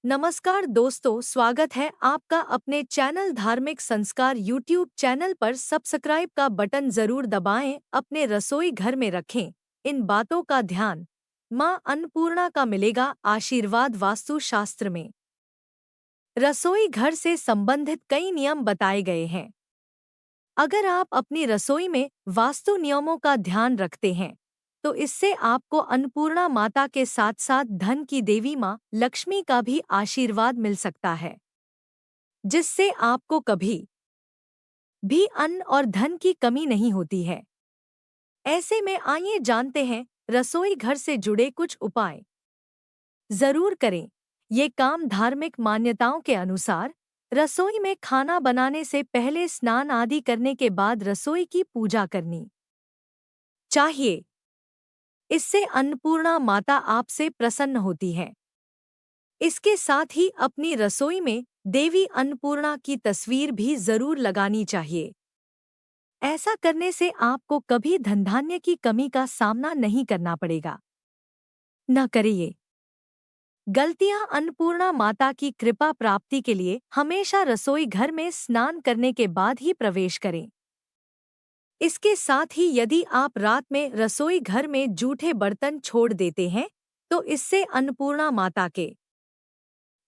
नमस्कार दोस्तों, स्वागत है आपका अपने चैनल धार्मिक संस्कार यूट्यूब चैनल पर। सब्सक्राइब का बटन जरूर दबाएं, अपने रसोई घर में रखें इन बातों का ध्यान। माँ अन्नपूर्णा का मिलेगा आशीर्वाद। वास्तु शास्त्र में रसोई घर से संबंधित कई नियम बताए गए हैं। अगर आप अपनी रसोई में वास्तु नियमों का ध्यान रखते हैं तो इससे आपको अन्नपूर्णा माता के साथ साथ धन की देवी माँ लक्ष्मी का भी आशीर्वाद मिल सकता है, जिससे आपको कभी भी अन्न और धन की कमी नहीं होती है। ऐसे में आइए जानते हैं रसोई घर से जुड़े कुछ उपाय। जरूर करें ये काम धार्मिक मान्यताओं के अनुसार। रसोई में खाना बनाने से पहले स्नान आदि करने के बाद रसोई की पूजा करनी चाहिए। इससे अन्नपूर्णा माता आपसे प्रसन्न होती है। इसके साथ ही अपनी रसोई में देवी अन्नपूर्णा की तस्वीर भी जरूर लगानी चाहिए। ऐसा करने से आपको कभी धन धान्य की कमी का सामना नहीं करना पड़ेगा। न करिए गलतियां। अन्नपूर्णा माता की कृपा प्राप्ति के लिए हमेशा रसोई घर में स्नान करने के बाद ही प्रवेश करें। इसके साथ ही यदि आप रात में रसोई घर में जूठे बर्तन छोड़ देते हैं तो इससे अन्नपूर्णा माता के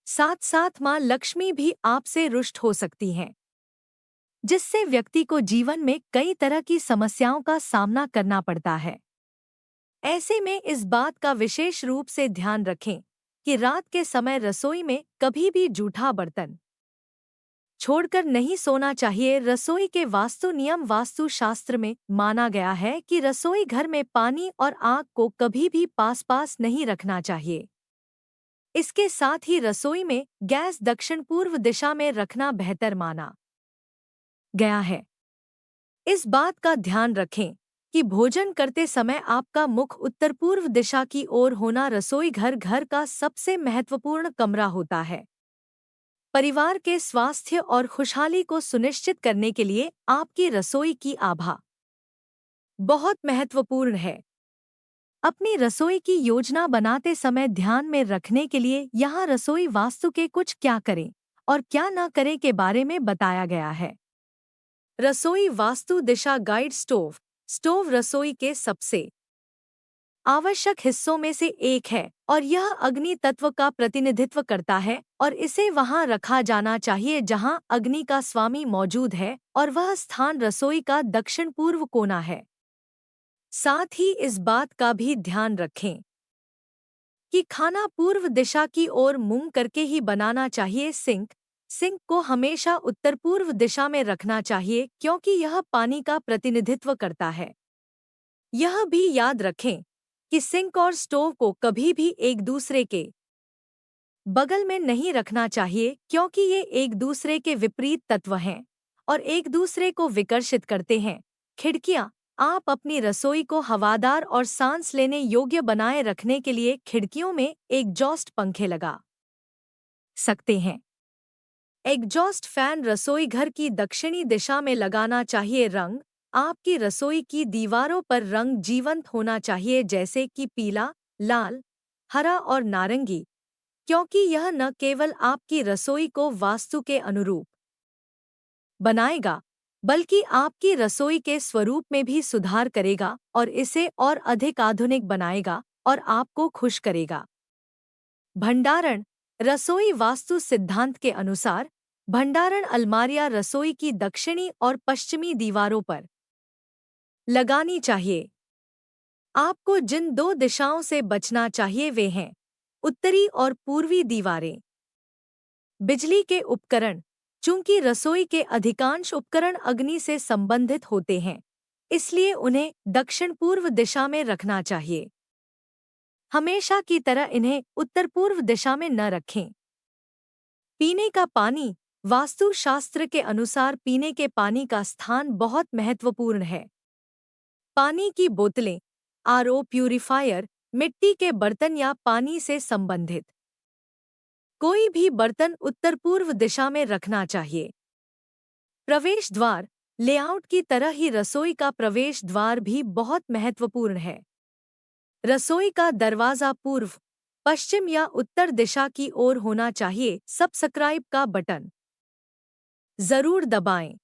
साथ साथ मां लक्ष्मी भी आपसे रुष्ट हो सकती हैं, जिससे व्यक्ति को जीवन में कई तरह की समस्याओं का सामना करना पड़ता है। ऐसे में इस बात का विशेष रूप से ध्यान रखें कि रात के समय रसोई में कभी भी जूठा बर्तन छोड़कर नहीं सोना चाहिए। रसोई के वास्तु नियम। वास्तु शास्त्र में माना गया है कि रसोई घर में पानी और आग को कभी भी पास पास नहीं रखना चाहिए। इसके साथ ही रसोई में गैस दक्षिण पूर्व दिशा में रखना बेहतर माना गया है। इस बात का ध्यान रखें कि भोजन करते समय आपका मुख उत्तर पूर्व दिशा की ओर होना। रसोई घर का सबसे महत्वपूर्ण कमरा होता है। परिवार के स्वास्थ्य और खुशहाली को सुनिश्चित करने के लिए आपकी रसोई की आभा बहुत महत्वपूर्ण है। अपनी रसोई की योजना बनाते समय ध्यान में रखने के लिए यहाँ रसोई वास्तु के कुछ क्या करें और क्या न करें के बारे में बताया गया है। रसोई वास्तु दिशा गाइड। स्टोव। स्टोव रसोई के सबसे आवश्यक हिस्सों में से एक है और यह अग्नि तत्व का प्रतिनिधित्व करता है और इसे वहां रखा जाना चाहिए जहां अग्नि का स्वामी मौजूद है और वह स्थान रसोई का दक्षिण पूर्व कोना है। साथ ही इस बात का भी ध्यान रखें कि खाना पूर्व दिशा की ओर मुंह करके ही बनाना चाहिए। सिंक को हमेशा उत्तर पूर्व दिशा में रखना चाहिए क्योंकि यह पानी का प्रतिनिधित्व करता है। यह भी याद रखें कि सिंक और स्टोव को कभी भी एक दूसरे के बगल में नहीं रखना चाहिए क्योंकि ये एक दूसरे के विपरीत तत्व हैं और एक दूसरे को विकर्षित करते हैं। खिड़कियां। आप अपनी रसोई को हवादार और सांस लेने योग्य बनाए रखने के लिए खिड़कियों में एग्जॉस्ट पंखे लगा सकते हैं। एग्जॉस्ट फैन रसोई घर की दक्षिणी दिशा में लगाना चाहिए। रंग। आपकी रसोई की दीवारों पर रंग जीवंत होना चाहिए जैसे कि पीला, लाल, हरा और नारंगी, क्योंकि यह न केवल आपकी रसोई को वास्तु के अनुरूप बनाएगा बल्कि आपकी रसोई के स्वरूप में भी सुधार करेगा और इसे और अधिक आधुनिक बनाएगा और आपको खुश करेगा। भंडारण। रसोई वास्तु सिद्धांत के अनुसार भंडारण अलमारियां रसोई की दक्षिणी और पश्चिमी दीवारों पर लगानी चाहिए। आपको जिन दो दिशाओं से बचना चाहिए वे हैं उत्तरी और पूर्वी दीवारें। बिजली के उपकरण। चूंकि रसोई के अधिकांश उपकरण अग्नि से संबंधित होते हैं, इसलिए उन्हें दक्षिण पूर्व दिशा में रखना चाहिए। हमेशा की तरह इन्हें उत्तर पूर्व दिशा में न रखें। पीने का पानी। वास्तु शास्त्र के अनुसार पीने के पानी का स्थान बहुत महत्वपूर्ण है। पानी की बोतलें, आरओ प्यूरिफायर, मिट्टी के बर्तन या पानी से संबंधित कोई भी बर्तन उत्तर पूर्व दिशा में रखना चाहिए। प्रवेश द्वार। लेआउट की तरह ही रसोई का प्रवेश द्वार भी बहुत महत्वपूर्ण है। रसोई का दरवाजा पूर्व पश्चिम या उत्तर दिशा की ओर होना चाहिए। सब्सक्राइब का बटन जरूर दबाएं।